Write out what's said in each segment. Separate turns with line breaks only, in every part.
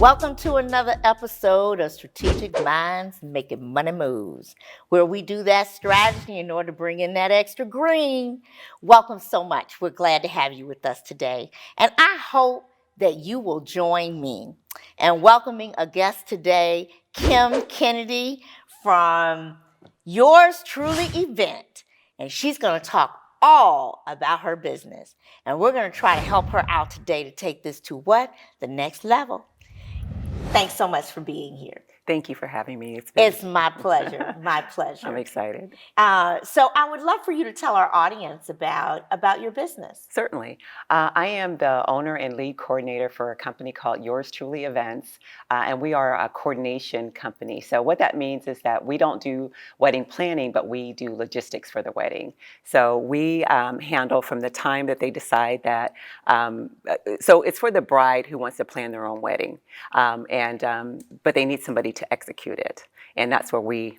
Welcome to another episode of Strategic Minds Making Money Moves, where we do that strategy in order to bring in that extra green. Welcome so much. We're glad to have you with us today. And I hope that you will join me in welcoming a guest today, Kim Kennedy from Yours Truly event. And she's going to talk all about her business. And we're going to try to help her out today to take this to what? The next level. Thanks so much for being here.
Thank you for having me.
It's my pleasure. My pleasure.
I'm excited.
So I would love for you to tell our audience about your business.
Certainly. I am the owner and lead coordinator for a company called Yours Truly Events, and we are a coordination company. So what that means is that we don't do wedding planning, but we do logistics for the wedding. So we handle from the time that they decide that, so it's for the bride who wants to plan their own wedding, but they need somebody to execute it. And that's where we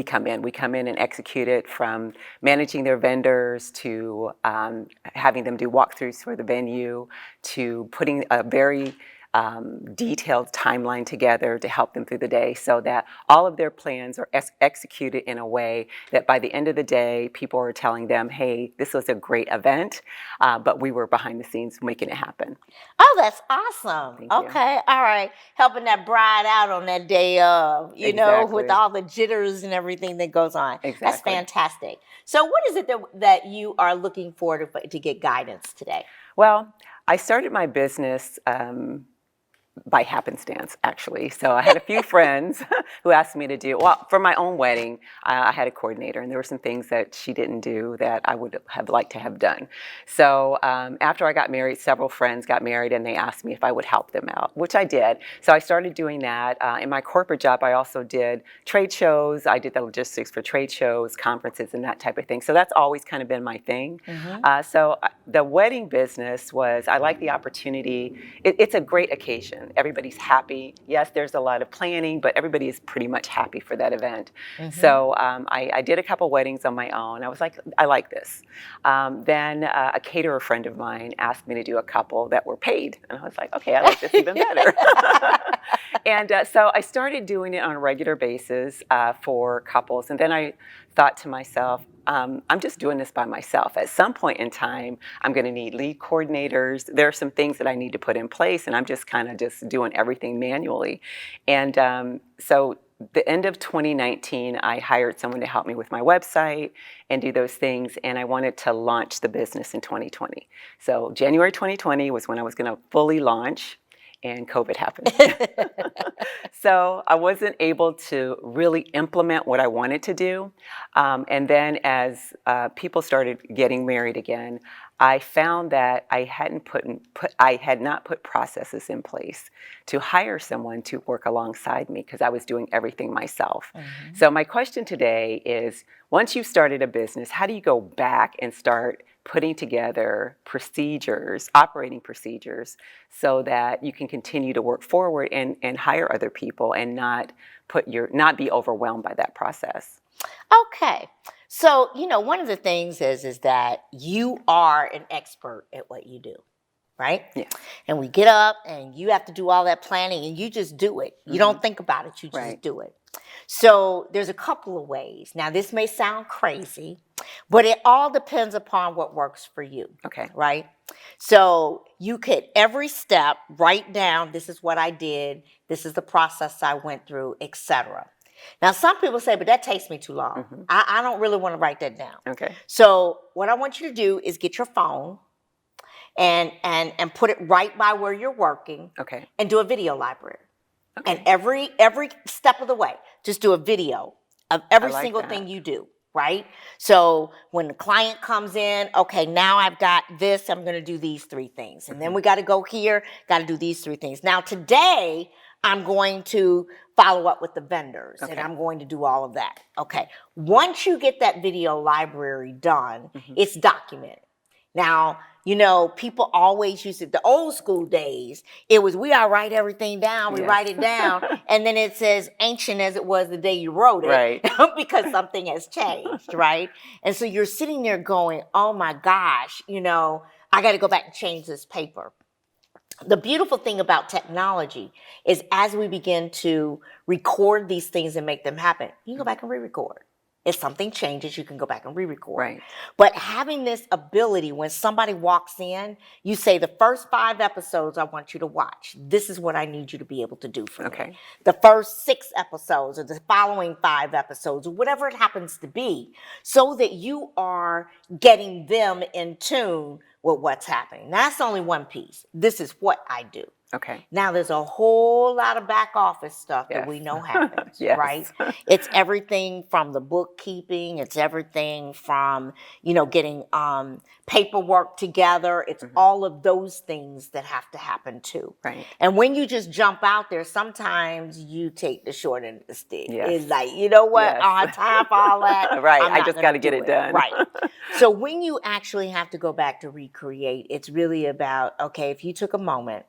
come in. We come in and execute it, from managing their vendors to having them do walkthroughs for the venue, to putting a very detailed timeline together to help them through the day, so that all of their plans are executed in a way that by the end of the day, people are telling them, hey, this was a great event, but we were behind the scenes making it happen.
Oh, that's awesome.
Thank you.
Okay, all right. Helping that bride out on that day of, you know, with all the jitters and everything that goes on.
Exactly.
That's fantastic. So what is it that you are looking for to get guidance today?
Well, I started my business by happenstance, actually. So I had a few friends who asked me to do, well, for my own wedding, I had a coordinator, and there were some things that she didn't do that I would have liked to have done. So after I got married, several friends got married, and they asked me if I would help them out, which I did. So I started doing that. In my corporate job, I also did trade shows. I did the logistics for trade shows, conferences, and that type of thing. So that's always kind of been my thing. Mm-hmm. So the wedding business was, I like the opportunity. It's a great occasion. Everybody's happy. Yes, there's a lot of planning, but everybody is pretty much happy for that event. Mm-hmm. So I did a couple weddings on my own. I was like, I like this. Then a caterer friend of mine asked me to do a couple that were paid. And I was like, okay, I like this even better. And so I started doing it on a regular basis for couples. And then I thought to myself, I'm just doing this by myself. At some point in time, I'm going to need lead coordinators. There are some things that I need to put in place, and I'm just kind of just doing everything manually. And so the end of 2019, I hired someone to help me with my website and do those things, and I wanted to launch the business in 2020. So January 2020 was when I was going to fully launch, and COVID happened. So I wasn't able to really implement what I wanted to do. And then as people started getting married again, I found that I had not put processes in place to hire someone to work alongside me, because I was doing everything myself. Mm-hmm. So my question today is, once you've started a business, how do you go back and start putting together procedures, operating procedures, so that you can continue to work forward and hire other people and not be overwhelmed by that process?
Okay. So, you know, one of the things is that you are an expert at what you do, right?
Yeah.
And we get up and you have to do all that planning and you just do it. You mm-hmm. don't think about it, you just do it. So there's a couple of ways. Now, this may sound crazy, but it all depends upon what works for you.
Okay.
Right? So you could every step write down, this is what I did, this is the process I went through, etc. Now, some people say, but that takes me too long. Mm-hmm. I don't really want to write that down. Okay. So what I want you to do is get your phone and put it right by where you're working. Okay. And do a video library. Okay. And every step of the way, just do a video of every single thing you do, right? So when the client comes in, okay, now I've got this, I'm going to do these 3 things. And then we got to go here, got to do these 3 things. Now today, I'm going to follow up with the vendors, and I'm going to do all of that. Okay. Once you get that video library done, mm-hmm. it's documented. Now, you know, people always used it, the old school days, it was, we all write everything down, we write it down, and then it says ancient as it was the day you wrote it, right? Because something has changed, right? And so you're sitting there going, oh my gosh, you know, I got to go back and change this paper. The beautiful thing about technology is as we begin to record these things and make them happen, you can go back and re-record. If something changes, you can go back and re-record.
Right.
But having this ability, when somebody walks in, you say the first 5 episodes I want you to watch. This is what I need you to be able to do for
Okay.
me. The first 6 episodes or the following 5 episodes or whatever it happens to be, so that you are getting them in tune with what's happening. That's only one piece. This is what I do.
Okay.
Now there's a whole lot of back office stuff that
Yes.
we know happens,
Yes.
right? It's everything from the bookkeeping, it's everything from, getting paperwork together. It's all of those things that have to happen too.
Right.
And when you just jump out there, sometimes you take the short end of the stick.
Yes.
It's like, you know what?
Yes.
I don't have time for all that.
Right.
I'm
I
not
just
gonna
got to
do
get it done.
Right. So when you actually have to go back to recreate, it's really about, okay, if you took a moment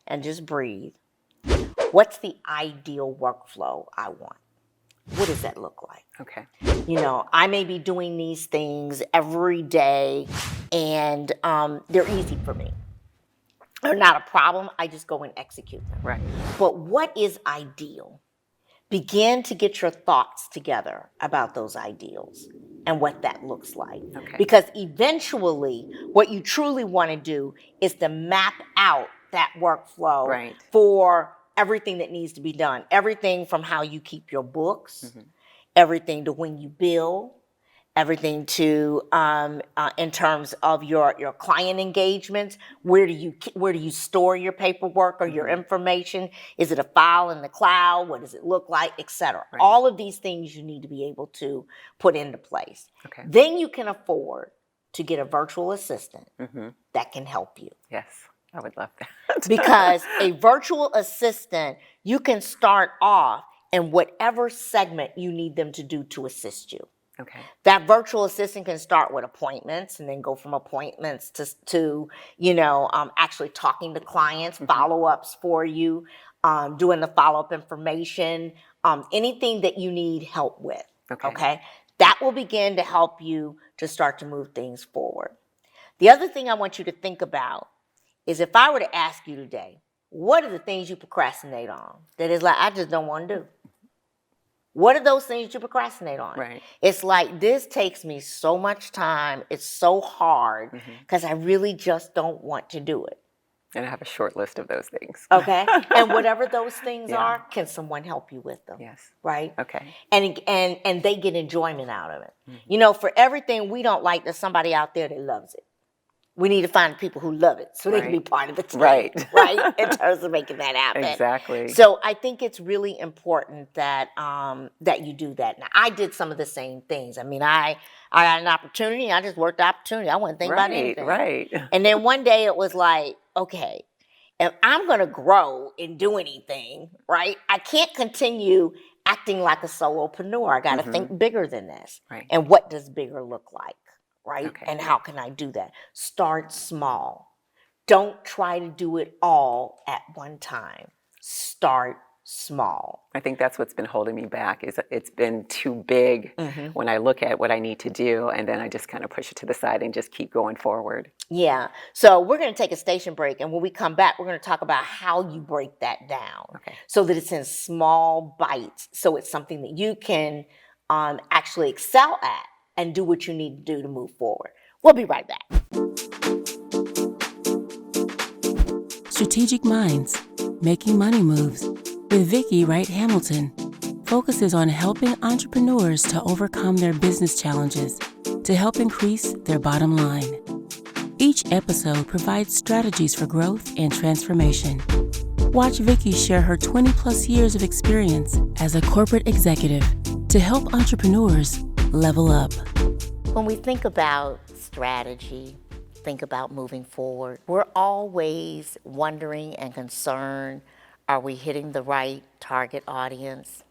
and just breathe, what's the ideal workflow I want? What does that look like?
Okay.
I may be doing these things every day and they're easy for me. They're not a problem. I just go and execute them.
Right.
But what is ideal? Begin to get your thoughts together about those ideals and what that looks like.
Okay.
Because eventually, what you truly want to do is to map out that workflow
Right.
for everything that needs to be done. Everything from how you keep your books, everything to when you bill, everything to in terms of your client engagements. Where do you store your paperwork or your information? Is it a file in the cloud? What does it look like, etc.?
Right.
All of these things you need to be able to put into place.
Okay.
Then you can afford to get a virtual assistant that can help you.
Yes. I would love that.
Because a virtual assistant, you can start off in whatever segment you need them to do to assist you.
Okay.
That virtual assistant can start with appointments and then go from appointments to actually talking to clients, follow-ups for you, doing the follow-up information, anything that you need help with. Okay. That will begin to help you to start to move things forward. The other thing I want you to think about is if I were to ask you today, what are the things you procrastinate on that is like, I just don't want to do? What are those things you procrastinate on?
Right.
It's like, this takes me so much time. It's so hard because I really just don't want to do it.
And I have a short list of those things.
Okay. And whatever those things
Yeah.
are, can someone help you with them?
Yes.
Right?
Okay.
And they get enjoyment out of it. For everything we don't like, there's somebody out there that loves it. We need to find people who love it so they can be part of the team.
Right.
Right? In terms of making that happen.
Exactly.
So I think it's really important that that you do that. Now, I did some of the same things. I mean, I got an opportunity. I just worked the opportunity. I wasn't thinking about anything.
Right.
And then one day it was like, okay, if I'm going to grow and do anything, right, I can't continue acting like a solopreneur. I got to think bigger than this.
Right.
And what does bigger look like? Right?
Okay.
And how can I do that? Start small. Don't try to do it all at one time. Start small.
I think that's what's been holding me back is it's been too big when I look at what I need to do, and then I just kind of push it to the side and just keep going forward.
Yeah. So we're going to take a station break, and when we come back, we're going to talk about how you break that down so that it's in small bites, so it's something that you can actually excel at and do what you need to do to move forward. We'll be right back.
Strategic Minds, Making Money Moves with Wright-Hamilton focuses on helping entrepreneurs to overcome their business challenges to help increase their bottom line. Each episode provides strategies for growth and transformation. Watch Vicki share her 20-plus years of experience as a corporate executive to help entrepreneurs level up.
When we think about strategy, think about moving forward, we're always wondering and concerned, are we hitting the right target audience?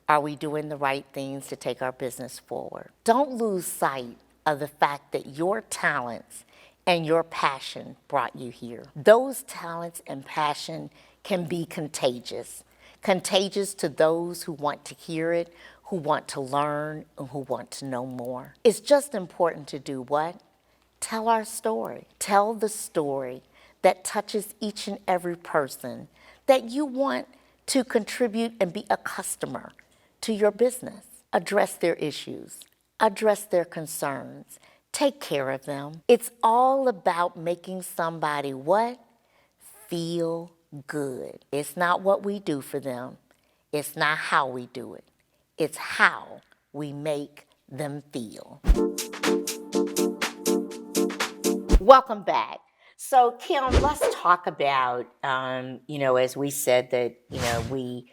Are we doing the right things to take our business forward? Don't lose sight of the fact that your talents and your passion brought you here. Those talents and passion can be contagious. Contagious to those who want to hear it, who want to learn, and who want to know more. It's just important to do what? Tell our story. Tell the story that touches each and every person that you want to contribute and be a customer to your business. Address their issues, address their concerns, take care of them. It's all about making somebody what? Feel good. It's not what we do for them. It's not how we do it. It's how we make them feel. Welcome back. So, Kim, let's talk about, as we said that, we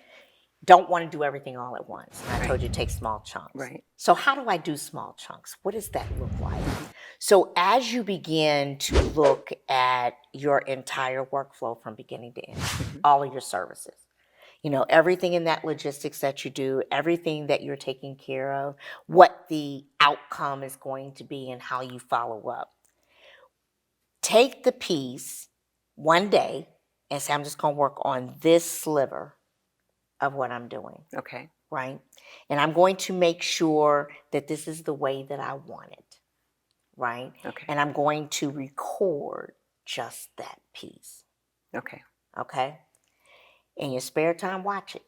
don't want to do everything all at once. And I told you take small chunks.
Right.
So how do I do small chunks? What does that look like? So as you begin to look at your entire workflow from beginning to end, all of your services, everything in that logistics that you do, everything that you're taking care of, what the outcome is going to be and how you follow up. Take the piece one day and say, I'm just going to work on this sliver of what I'm doing.
Okay.
Right? And I'm going to make sure that this is the way that I want it. Right?
Okay.
And I'm going to record just that piece.
Okay.
Okay? In your spare time, watch it.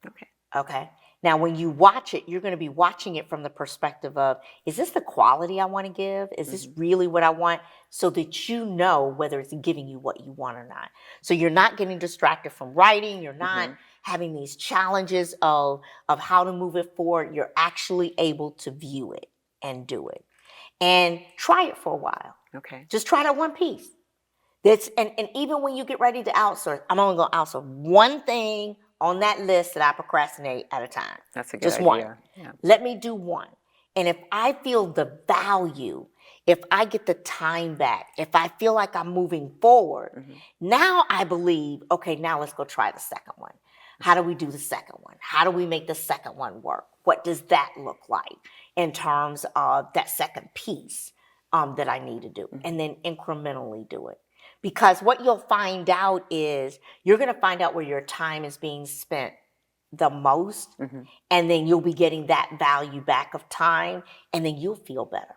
Okay.
Okay? Now, when you watch it, you're going to be watching it from the perspective of, is this the quality I want to give? Is this really what I want? So that you know whether it's giving you what you want or not. So you're not getting distracted from writing. You're not having these challenges of how to move it forward. You're actually able to view it and do it. And try it for a while.
Okay.
Just try that one piece. And even when you get ready to outsource, I'm only going to outsource one thing on that list that I procrastinate at a time.
That's a good
Just
idea.
one.
Yeah.
Let me do one. And if I feel the value, if I get the time back, if I feel like I'm moving forward, now I believe, okay, now let's go try the second one. How do we do the second one? How do we make the second one work? What does that look like in terms of that second piece that I need to do? And then incrementally do it. Because what you'll find out is you're going to find out where your time is being spent the most, and then you'll be getting that value back of time, and then you'll feel better.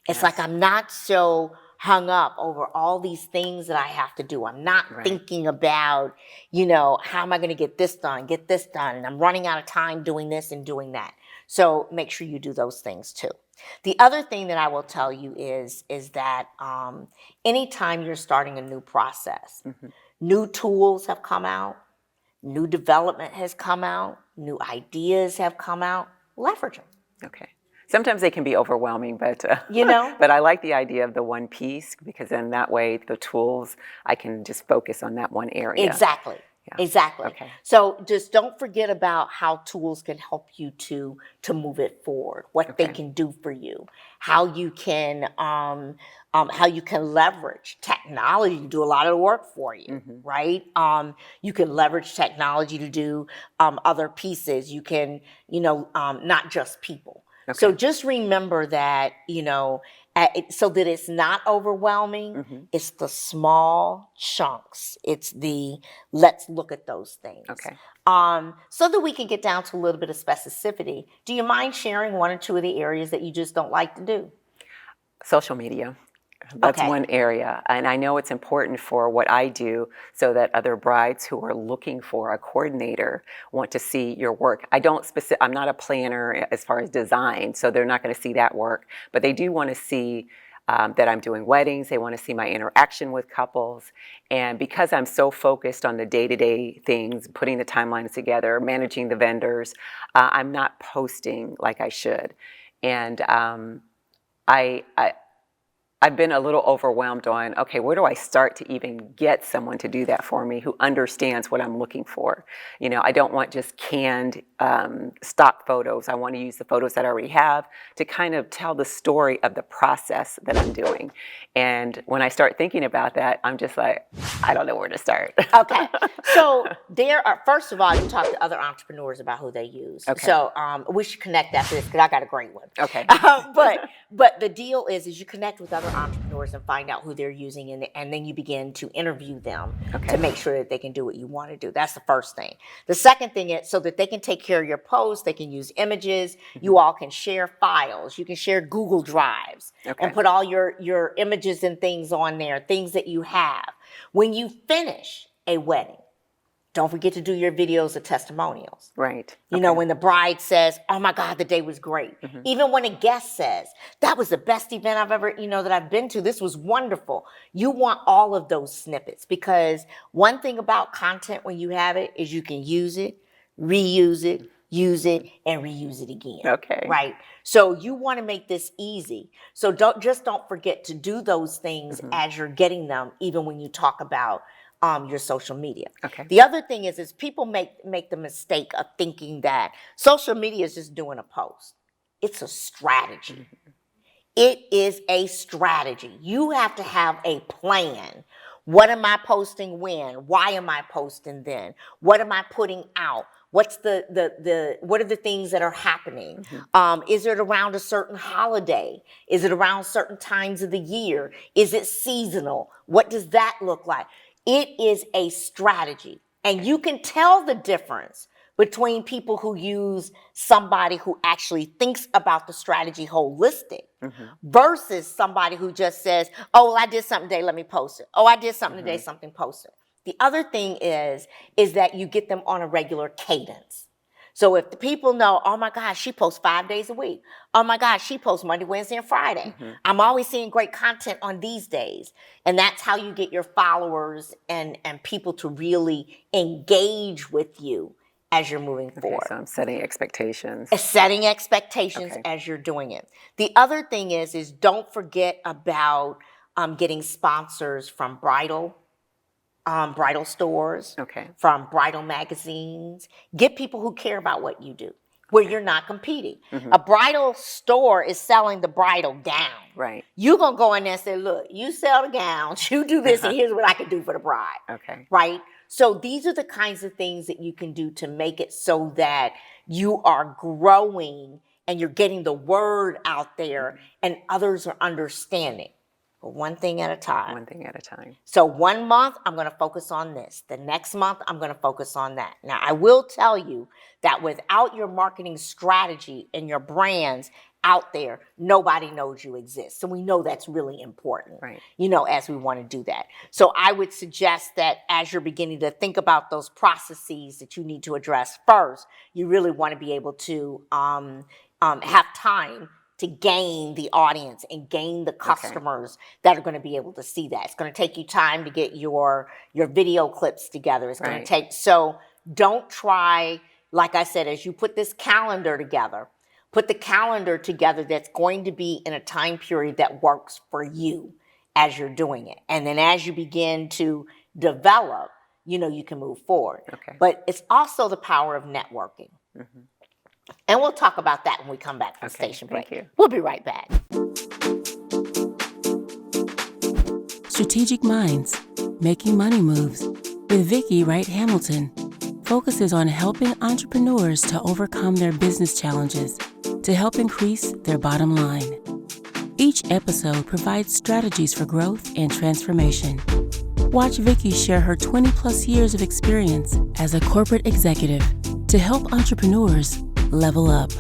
It's like I'm not so hung up over all these things that I have to do. I'm not thinking about, how am I going to get this done, and I'm running out of time doing this and doing that. So make sure you do those things too. The other thing that I will tell you is that anytime you're starting a new process, new tools have come out, new development has come out, new ideas have come out, leverage them.
Okay. Sometimes they can be overwhelming, but but I like the idea of the one piece, because then that way the tools, I can just focus on that one area.
Exactly.
Yeah.
Exactly.
Okay.
So just don't forget about how tools can help you to move it forward, what they can do for you, how you can leverage technology to do a lot of the work for you, right? You can leverage technology to do other pieces. You can, not just people.
Okay.
So just remember that, so that it's not overwhelming. It's the small chunks. It's the let's look at those things.
Okay.
So that we can get down to a little bit of specificity. Do you mind sharing one or two of the areas that you just don't like to do?
Social media. That's one area. And I know it's important for what I do so that other brides who are looking for a coordinator want to see your work. I'm not a planner as far as design, so they're not going to see that work. But they do want to see that I'm doing weddings. They want to see my interaction with couples. And because I'm so focused on the day-to-day things, putting the timelines together, managing the vendors, I'm not posting like I should. And I've been a little overwhelmed on, okay, where do I start to even get someone to do that for me who understands what I'm looking for? I don't want just canned stock photos. I want to use the photos that I already have to kind of tell the story of the process that I'm doing. And when I start thinking about that, I'm just like, I don't know where to start.
Okay. So first of all, you talk to other entrepreneurs about who they use.
Okay.
So we should connect after this because I got a great one.
Okay.
But the deal is you connect with other other entrepreneurs and find out who they're using, and then you begin to interview them
Okay.
to make sure that they can do what you want to do. That's the first thing. The second thing is so that they can take care of your posts, they can use images, you all can share files, you can share Google Drives and put all your images and things on there, things that you have. When you finish a wedding, don't forget to do your videos of testimonials.
Right.
You know, when the bride says, oh my God, the day was great. Even when a guest says, that was the best event I've ever, that I've been to. This was wonderful. You want all of those snippets, because one thing about content when you have it is you can use it, reuse it, use it, and reuse it again.
Okay.
Right? So you want to make this easy. So don't forget to do those things as you're getting them, even when you talk about your social media.
Okay.
The other thing is people make the mistake of thinking that social media is just doing a post. It's a strategy. It is a strategy. You have to have a plan. What am I posting when? Why am I posting then? What am I putting out? What's what are the things that are happening? Is it around a certain holiday? Is it around certain times of the year? Is it seasonal? What does that look like? It is a strategy. And you can tell the difference between people who use somebody who actually thinks about the strategy holistic versus somebody who just says, oh, well, I did something today, let me post it. Oh, I did something today, something posted. The other thing is that you get them on a regular cadence. So if the people know, oh my gosh, she posts 5 days a week. Oh my gosh, she posts Monday, Wednesday, and Friday. I'm always seeing great content on these days. And that's how you get your followers and people to really engage with you as you're moving forward.
So I'm setting expectations.
Setting expectations as you're doing it. The other thing is don't forget about getting sponsors from bridal stores, from bridal magazines. Get people who care about what you do, where you're not competing. A bridal store is selling the bridal gown.
Right.
You're going to go in there and say, look, you sell the gowns, you do this, and here's what I can do for the bride.
Okay.
Right? So these are the kinds of things that you can do to make it so that you are growing and you're getting the word out there and others are understanding. But one thing at a time.
One thing at a time.
So 1 month, I'm going to focus on this. The next month, I'm going to focus on that. Now, I will tell you that without your marketing strategy and your brands out there, nobody knows you exist. So we know that's really important,
right,
as we want to do that. So I would suggest that as you're beginning to think about those processes that you need to address first, you really want to be able to have time to gain the audience and gain the customers that are going to be able to see that. It's going to take you time to get your video clips together. It's going to take, so don't try, like I said, as you put this calendar together, put the calendar together that's going to be in a time period that works for you as you're doing it. And then as you begin to develop, you can move forward. But it's also the power of networking. And we'll talk about that when we come back from station break.
Thank you.
We'll be right back.
Strategic Minds, Making Money Moves with Vicki Wright-Hamilton focuses on helping entrepreneurs to overcome their business challenges to help increase their bottom line. Each episode provides strategies for growth and transformation. Watch Vicki share her 20-plus years of experience as a corporate executive to help entrepreneurs level up.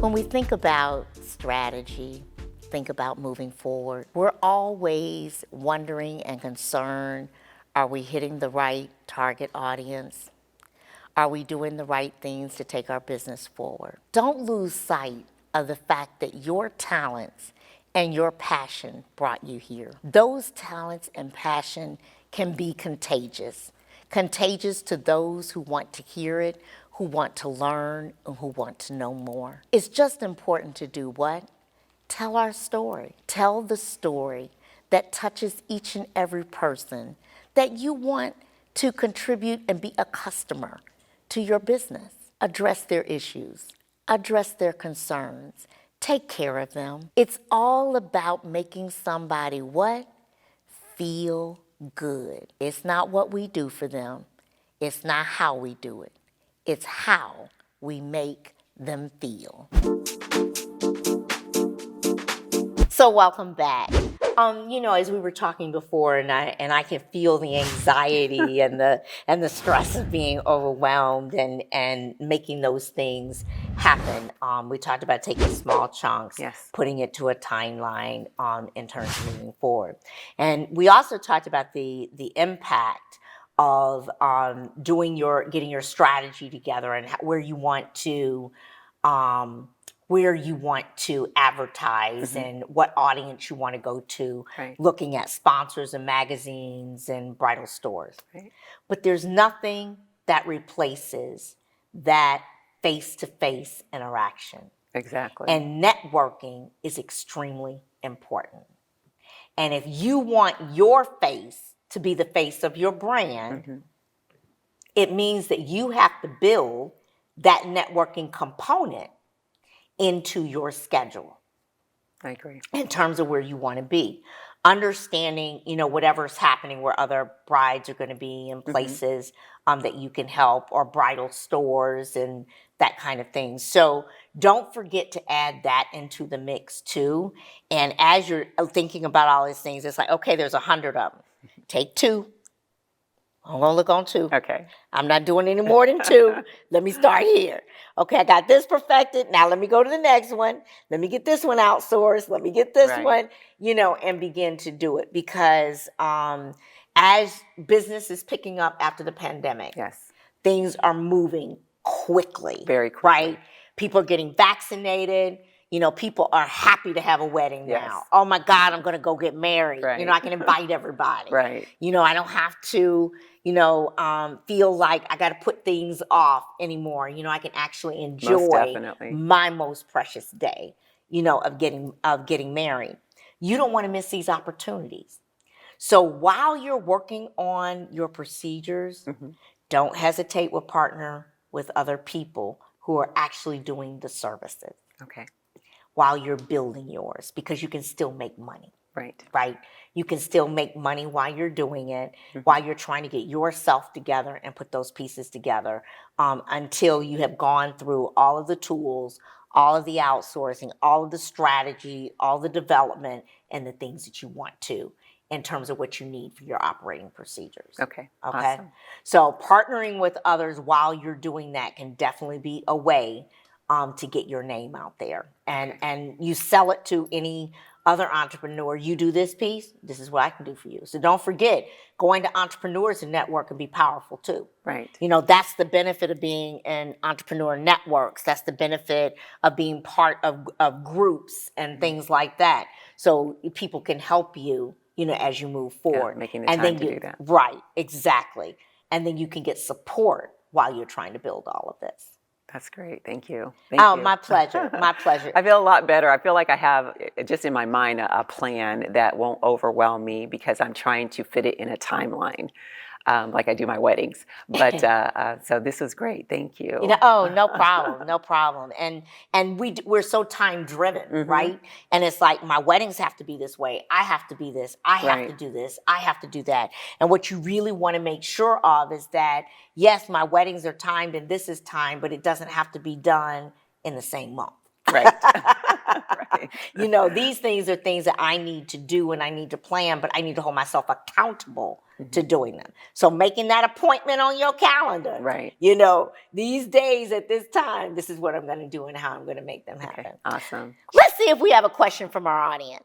When we think about strategy, think about moving forward, we're always wondering and concerned, are we hitting the right target audience? Are we doing the right things to take our business forward? Don't lose sight of the fact that your talents and your passion brought you here. Those talents and passion can be contagious to those who want to hear it, who want to learn, and who want to know more. It's just important to do what? Tell our story. Tell the story that touches each and every person that you want to contribute and be a customer to your business. Address their issues, address their concerns, take care of them. It's all about making somebody what? Feel good. It's not what we do for them. It's not how we do it. It's how we make them feel. So welcome back. As we were talking before, and I can feel the anxiety and the stress of being overwhelmed and making those things happen. We talked about taking small chunks,
Yes.
putting it to a timeline, in terms of moving forward, and we also talked about the impact of getting your strategy together and where you want to. Where you want to advertise and what audience you want to go to,
Right.
looking at sponsors and magazines and bridal stores.
Right.
But there's nothing that replaces that face-to-face interaction.
Exactly.
And networking is extremely important. And if you want your face to be the face of your brand, it means that you have to build that networking component into your schedule
I agree.
in terms of where you want to be. Understanding, whatever's happening where other brides are going to be in places that you can help, or bridal stores and that kind of thing. So don't forget to add that into the mix too. And as you're thinking about all these things, it's like, okay, there's 100 of them. Take 2. I'm going to look on 2.
Okay.
I'm not doing any more than 2. Let me start here. Okay, I got this perfected. Now let me go to the next one. Let me get this one outsourced. Let me get this
Right.
one, and begin to do it. Because as business is picking up after the pandemic,
Yes.
things are moving quickly.
Very quickly.
Right? People are getting vaccinated. People are happy to have a wedding
Yes.
now. Oh my God, I'm going to go get married.
Right.
I can invite everybody.
Right.
I don't have to, feel like I got to put things off anymore. I can actually enjoy
definitely.
my most precious day, of getting married. You don't want to miss these opportunities. So while you're working on your procedures, don't hesitate to partner with other people who are actually doing the services
Okay.
while you're building yours, because you can still make money.
Right.
Right? You can still make money while you're doing it, while you're trying to get yourself together and put those pieces together, until you have gone through all of the tools, all of the outsourcing, all of the strategy, all the development, and the things that you want to, in terms of what you need for your operating procedures.
Okay.
Okay.
Awesome.
So partnering with others while you're doing that can definitely be a way to get your name out there, and you sell it to any other entrepreneur. You do this piece, this is what I can do for you. So don't forget, going to entrepreneurs and network can be powerful too.
Right.
That's the benefit of being in entrepreneur networks. That's the benefit of being part of groups and things like that. So people can help you, as you move forward.
Making the time to do that.
Right, exactly. And then you can get support while you're trying to build all of this.
That's great. Thank you. Thank you.
My pleasure. My pleasure.
I feel a lot better. I feel like I have just in my mind a plan that won't overwhelm me, because I'm trying to fit it in a timeline, like I do my weddings. But so this was great. Thank you.
No problem, no problem. And we're so time driven, right? And it's like, my weddings have to be this way. I have to be this. I have to do this. I have to do that. And what you really want to make sure of is that, yes, my weddings are timed and this is timed, but it doesn't have to be done in the same month.
Right. Right.
These things are things that I need to do and I need to plan, but I need to hold myself accountable to doing them. So making that appointment on your calendar,
Right.
These days at this time, this is what I'm going to do and how I'm going to make them happen.
Okay. Awesome.
Let's see if we have a question from our audience.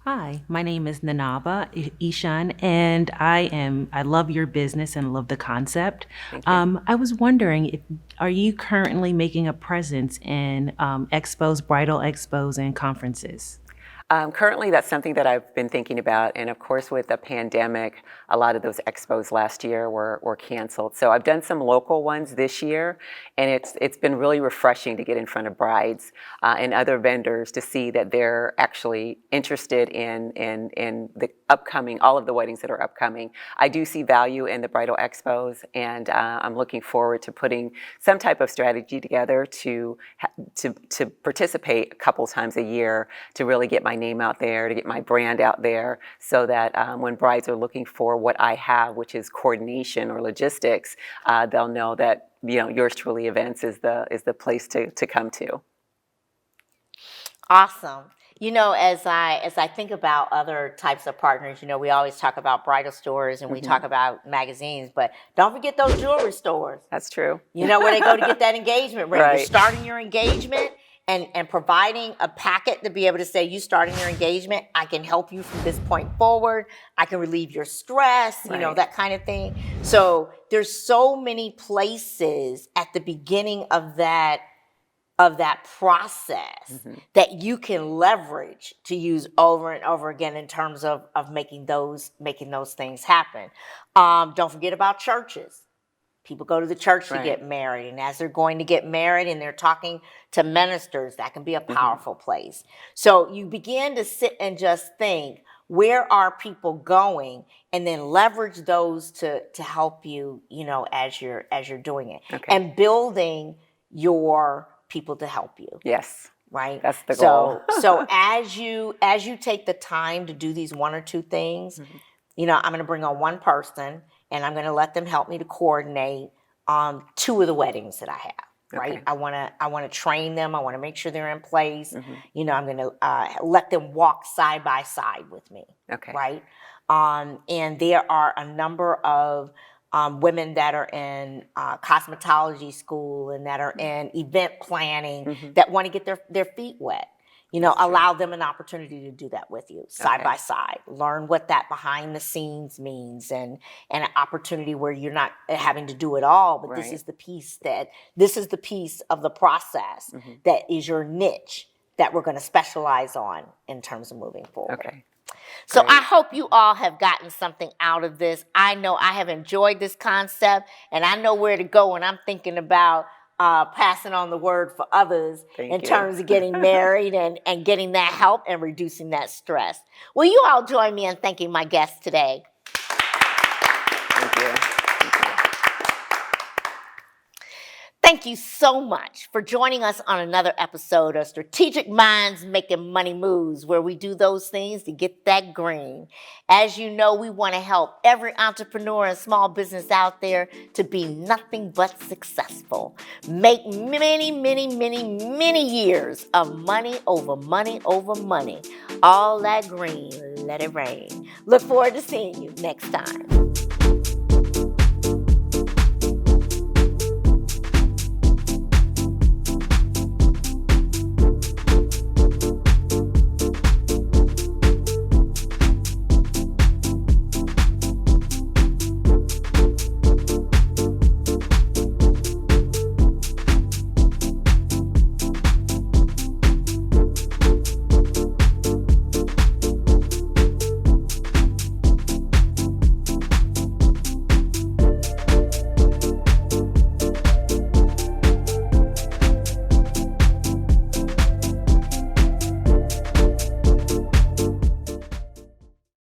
Hi, my name is Nanaba Ishan, and I love your business and love the concept.
Thank you.
I was wondering, are you currently making a presence in expos, bridal expos, and conferences?
Currently, that's something that I've been thinking about. And of course, with the pandemic, a lot of those expos last year were canceled. So I've done some local ones this year, and it's been really refreshing to get in front of brides and other vendors to see that they're actually interested in the upcoming, all of the weddings that are upcoming. I do see value in the bridal expos, and I'm looking forward to putting some type of strategy together to participate a couple times a year to really get my name out there, to get my brand out there, so that when brides are looking for what I have, which is coordination or logistics, they'll know that Yours Truly Events is the place to come to.
Awesome. As I think about other types of partners, we always talk about bridal stores and we talk about magazines, but don't forget those jewelry stores.
That's true.
Where they go to get that engagement ring. You're
Right.
starting your engagement and providing a packet to be able to say, you starting your engagement, I can help you from this point forward. I can relieve your stress,
Right.
that kind of thing. So there's so many places at the beginning of that process that you can leverage to use over and over again in terms of making those things happen. Don't forget about churches. People go to the church to get married, and as they're going to get married and they're talking to ministers, that can be a powerful place. So you begin to sit and just think, where are people going, and then leverage those to help you, as you're doing it, and building your people to help you.
Yes.
Right.
That's the goal.
So as you take the time to do these one or two things, I'm going to bring on one person and I'm going to let them help me to coordinate 2 of the weddings that I have. Right.
Okay.
I want to train them. I want to make sure they're in place. I'm going to let them walk side by side with me.
Okay.
Right. And there are a number of women that are in cosmetology school and that are in event planning that want to get their feet wet. Allow them an opportunity to do that with you side by side. Learn what that behind the scenes means, and an opportunity where you're not having to do it all, but this is the piece of the process that is your niche that we're going to specialize on in terms of moving forward.
Okay.
So I hope you all have gotten something out of this. I know I have enjoyed this concept, and I know where to go when I'm thinking about passing on the word for others in terms of getting married and getting that help and reducing that stress. Will you all join me in thanking my guests today?
Thank you.
Thank you so much for joining us on another episode of Strategic Minds Making Money Moves, where we do those things to get that green. As you know, we want to help every entrepreneur and small business out there to be nothing but successful. Make many, many, many, many years of money over money over money. All that green, let it rain. Look forward to seeing you next time.